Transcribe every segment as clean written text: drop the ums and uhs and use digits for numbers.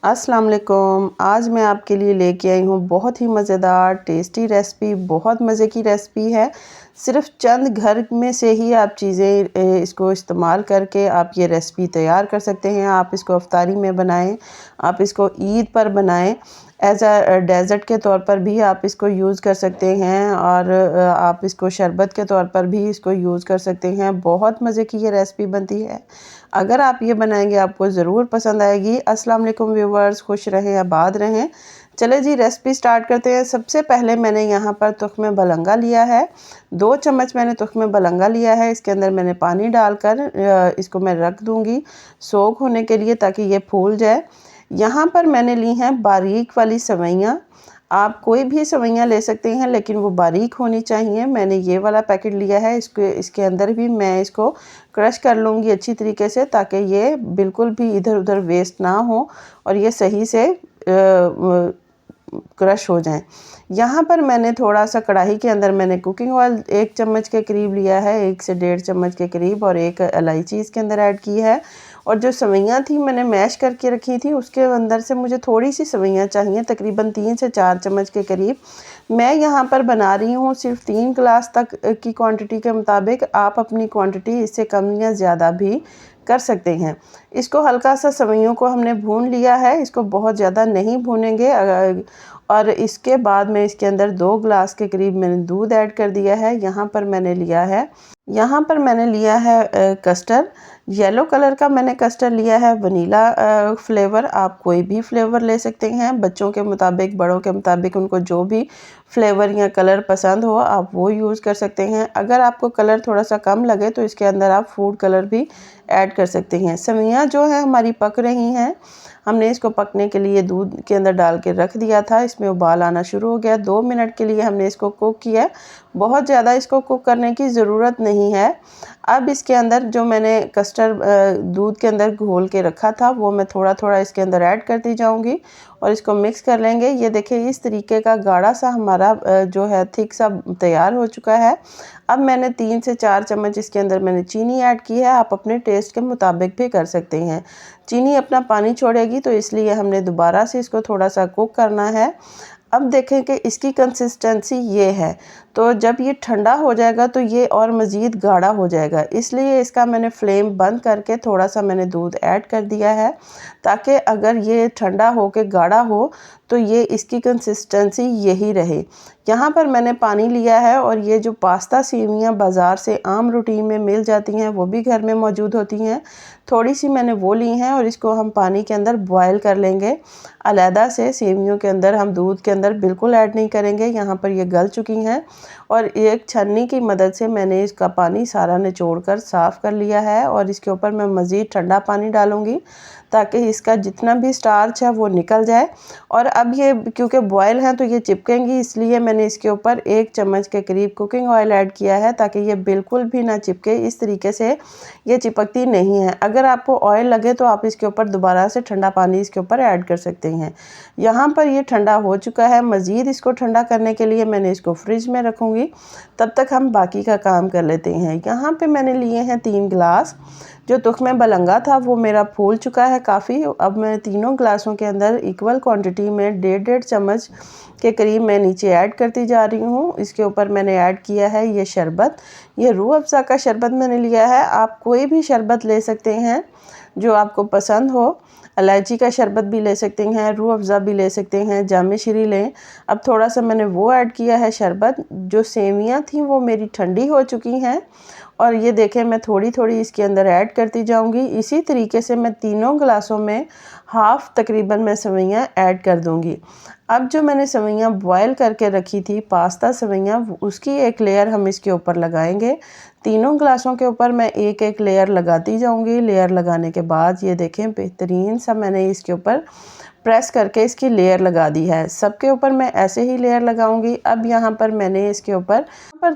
अस्सलाम वालेकुम। आज मैं आपके लिए लेके आई हूँ बहुत ही मज़ेदार टेस्टी रेसिपी। बहुत मज़े की रेसिपी है। सिर्फ चंद घर में से ही आप चीज़ें इसको इस्तेमाल करके आप ये रेसिपी तैयार कर सकते हैं। आप इसको अफ्तारी में बनाएं, आप इसको ईद पर बनाएं, एज अ डेज़र्ट के तौर पर भी आप इसको यूज़ कर सकते हैं और आप इसको शरबत के तौर पर भी इसको यूज़ कर सकते हैं। बहुत मज़े की ये रेसिपी बनती है। अगर आप ये बनाएंगे आपको ज़रूर पसंद आएगी। अस्सलाम वालेकुम व्यूवर्स, खुश रहें, आबाद रहें। चले जी रेसिपी स्टार्ट करते हैं। सबसे पहले मैंने यहाँ पर तुख्मे बलंगा लिया है। 2 चम्मच मैंने तुख्मे बलंगा लिया है। इसके अंदर मैंने पानी डालकर इसको मैं रख दूँगी सोख होने के लिए, ताकि ये फूल जाए। यहाँ पर मैंने ली हैं बारीक वाली सवैयाँ। आप कोई भी सवैयाँ ले सकते हैं, लेकिन वो बारीक होनी चाहिए। मैंने ये वाला पैकेट लिया है। इसके अंदर भी मैं इसको क्रश कर लूँगी अच्छी तरीके से, ताकि ये बिल्कुल भी इधर उधर वेस्ट ना हो और ये सही से क्रश हो जाएं। यहाँ पर मैंने थोड़ा सा कढ़ाई के अंदर मैंने कुकिंग ऑयल 1 चम्मच के करीब लिया है, 1 से 1.5 चम्मच के करीब, और 1 इलायची इसके अंदर ऐड की है। और जो सवैयाँ थी मैंने मैश करके रखी थी, उसके अंदर से मुझे थोड़ी सी सवैयाँ चाहिए, तकरीबन 3 से 4 चम्मच के करीब। मैं यहाँ पर बना रही हूँ सिर्फ 3 गिलास तक की क्वांटिटी के मुताबिक। आप अपनी क्वांटिटी इससे कम या ज़्यादा भी कर सकते हैं। इसको हल्का सा सवैयों को हमने भून लिया है, इसको बहुत ज़्यादा नहीं भूनेंगे। और इसके बाद मैं इसके अंदर 2 गिलास के करीब मैंने दूध ऐड कर दिया है। यहाँ पर मैंने लिया है कस्टर्ड। येलो कलर का मैंने कस्टर्ड लिया है, वनीला फ्लेवर। आप कोई भी फ्लेवर ले सकते हैं, बच्चों के मुताबिक, बड़ों के मुताबिक, उनको जो भी फ्लेवर या कलर पसंद हो आप वो यूज़ कर सकते हैं। अगर आपको कलर थोड़ा सा कम लगे तो इसके अंदर आप फूड कलर भी ऐड कर सकते हैं। सवैयाँ जो है हमारी पक रही हैं। हमने इसको पकने के लिए दूध के अंदर डाल के रख दिया था। इसमें उबाल आना शुरू हो गया। 2 मिनट के लिए हमने इसको कुक किया। बहुत ज़्यादा इसको कुक करने की ज़रूरत नहीं है। अब इसके अंदर जो मैंने कस्टर्ड दूध के अंदर घोल के रखा था वो मैं थोड़ा थोड़ा इसके अंदर ऐड करती जाऊंगी और इसको मिक्स कर लेंगे। ये देखिए इस तरीके का गाढ़ा सा हमारा जो है थिक सा तैयार हो चुका है। अब मैंने 3 से 4 चम्मच इसके अंदर मैंने चीनी ऐड की है। आप अपने टेस्ट के मुताबिक भी कर सकते हैं। चीनी अपना पानी छोड़ेगी, तो इसलिए हमने दोबारा से इसको थोड़ा सा कुक करना है। अब देखें कि इसकी कंसिस्टेंसी ये है, तो जब ये ठंडा हो जाएगा तो ये और मज़ीद गाढ़ा हो जाएगा। इसलिए इसका मैंने फ्लेम बंद करके थोड़ा सा मैंने दूध ऐड कर दिया है, ताकि अगर ये ठंडा हो के गाढ़ा हो तो ये इसकी कंसिस्टेंसी यही रहे। यहाँ पर मैंने पानी लिया है, और ये जो पास्ता सेवियाँ बाज़ार से आम रूटीन में मिल जाती हैं वो भी घर में मौजूद होती हैं, थोड़ी सी मैंने वो ली हैं, और इसको हम पानी के अंदर बॉयल कर लेंगे अलहदा से। सेवियों के अंदर हम दूध के अंदर बिल्कुल ऐड नहीं करेंगे। यहाँ पर ये गल चुकी हैं, और एक छन्नी की मदद से मैंने इसका पानी सारा निचोड़ कर साफ़ कर लिया है। और इसके ऊपर मैं मज़ीद ठंडा पानी डालूँगी, ताकि इसका जितना भी स्टार्च है वो निकल जाए। और अब ये क्योंकि बॉयल हैं तो ये चिपकेंगी, इसलिए मैंने इसके ऊपर 1 चम्मच के करीब कुकिंग ऑयल ऐड किया है, ताकि ये बिल्कुल भी ना चिपके। इस तरीके से ये चिपकती नहीं है। अगर आपको ऑयल लगे तो आप इसके ऊपर दोबारा से ठंडा पानी इसके ऊपर ऐड कर सकते हैं। यहाँ पर ये ठंडा हो चुका है। मज़ीद इसको ठंडा करने के लिए मैंने इसको फ्रिज में रखूँगी। तब तक हम बाकी का काम कर लेते हैं। यहाँ पे मैंने लिए हैं 3 गिलास। जो तुख्मे बलंगा था वो मेरा फूल चुका है काफ़ी। अब मैं तीनों गिलासों के अंदर इक्वल क्वांटिटी में 1.5 चम्मच के करीब मैं नीचे ऐड करती जा रही हूँ। इसके ऊपर मैंने ऐड किया है ये शरबत। ये रूह अफ़ज़ा का शरबत मैंने लिया है। आप कोई भी शरबत ले सकते हैं जो आपको पसंद हो। इलायची का शरबत भी ले सकते हैं, रूह अफ़ज़ा भी ले सकते हैं, जामे शीरी लें। अब थोड़ा सा मैंने वो ऐड किया है शरबत। जो सेवियाँ थी वो मेरी ठंडी हो चुकी हैं, और ये देखें मैं थोड़ी थोड़ी इसके अंदर ऐड करती जाऊंगी। इसी तरीके से मैं तीनों गिलासों में हाफ़ तकरीबन मैं सवैयाँ ऐड कर दूंगी। अब जो मैंने सवैयाँ बॉयल करके रखी थी पास्ता सवैयाँ, उसकी एक लेयर हम इसके ऊपर लगाएंगे। तीनों गिलासों के ऊपर मैं एक एक लेयर लगाती जाऊंगी। लेयर लगाने के बाद ये देखें बेहतरीन सा मैंने इसके ऊपर प्रेस करके इसकी लेयर लगा दी है। सबके ऊपर मैं ऐसे ही लेयर लगाऊंगी। अब यहाँ पर मैंने इसके ऊपर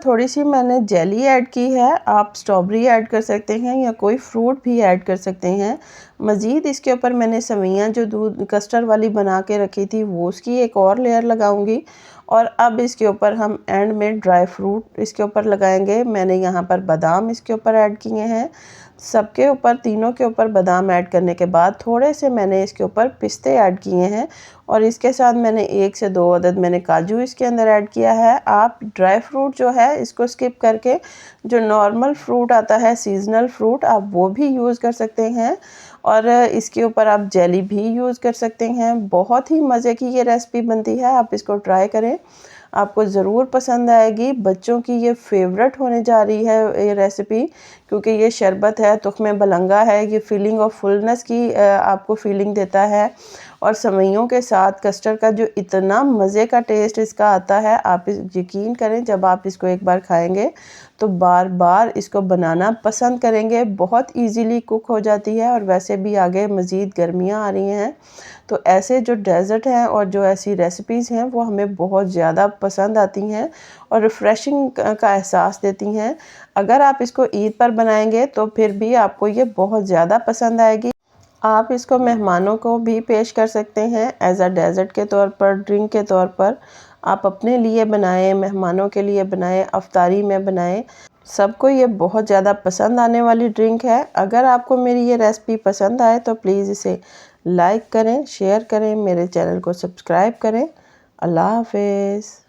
थोड़ी सी मैंने जेली ऐड की है। आप स्ट्रॉबेरी ऐड कर सकते हैं या कोई फ्रूट भी ऐड कर सकते हैं। मज़ीद इसके ऊपर मैंने सवैयाँ जो दूध कस्टर्ड वाली बना के रखी थी वो उसकी एक और लेयर लगाऊंगी। और अब इसके ऊपर हम एंड में ड्राई फ्रूट इसके ऊपर लगाएंगे। मैंने यहाँ पर बादाम इसके ऊपर ऐड किए हैं, सबके ऊपर, तीनों के ऊपर बादाम ऐड करने के बाद थोड़े से मैंने इसके ऊपर पिस्ते ऐड किए हैं और इसके साथ मैंने 1 से 2 अदद मैंने काजू इसके अंदर ऐड किया है। आप ड्राई फ्रूट जो है इसको स्किप करके जो नॉर्मल फ्रूट आता है, सीजनल फ्रूट, आप वो भी यूज़ कर सकते हैं और इसके ऊपर आप जेली भी यूज़ कर सकते हैं। बहुत ही मज़े की ये रेसिपी बनती है, आप इसको ट्राई करें, आपको ज़रूर पसंद आएगी। बच्चों की ये फेवरेट होने जा रही है ये रेसिपी, क्योंकि ये शरबत है, तुख्मे बलंगा है, ये फीलिंग ऑफ फुलनेस की आपको फीलिंग देता है और सेवइयों के साथ कस्टर्ड का जो इतना मज़े का टेस्ट इसका आता है, आप यकीन करें जब आप इसको एक बार खाएंगे तो बार बार इसको बनाना पसंद करेंगे। बहुत इजीली कुक हो जाती है और वैसे भी आगे मज़ीद गर्मियाँ आ रही हैं, तो ऐसे जो डेज़र्ट हैं और जो ऐसी रेसिपीज़ हैं वो हमें बहुत ज़्यादा पसंद आती हैं और रिफ़्रेशिंग का एहसास देती हैं। अगर आप इसको ईद पर बनाएंगे तो फिर भी आपको ये बहुत ज़्यादा पसंद आएगी। आप इसको मेहमानों को भी पेश कर सकते हैं एज़ अ डेज़र्ट के तौर पर, ड्रिंक के तौर पर। आप अपने लिए बनाएं, मेहमानों के लिए बनाएं, अफ्तारी में बनाएं, सबको ये बहुत ज़्यादा पसंद आने वाली ड्रिंक है। अगर आपको मेरी ये रेसिपी पसंद आए तो प्लीज़ इसे लाइक करें, शेयर करें, मेरे चैनल को सब्सक्राइब करें। अल्लाह हाफ़िज़।